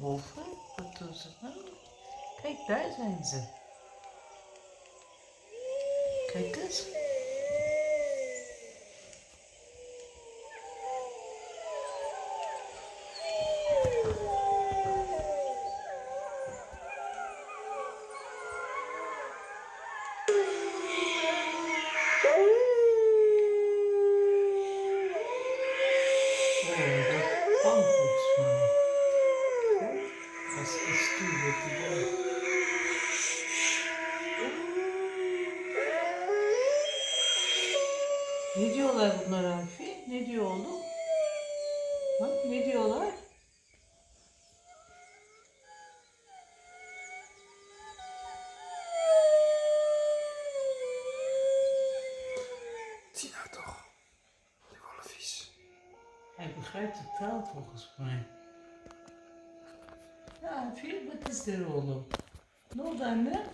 Wolven, wat doen ze nou? Kijk, daar zijn ze. Kijk eens. Oh, dat kan volgens mij. Kijk, als is stuurt die bal. Ne diyorlar bunlar Alfi? Ne diyor oğlum? Ha? Ne diyorlar? Zie nou toch, die wolfjes. Hij begrijpt de taal volgens mij. Ja, Alfi, wat is er oğlum? Ne oldu anne?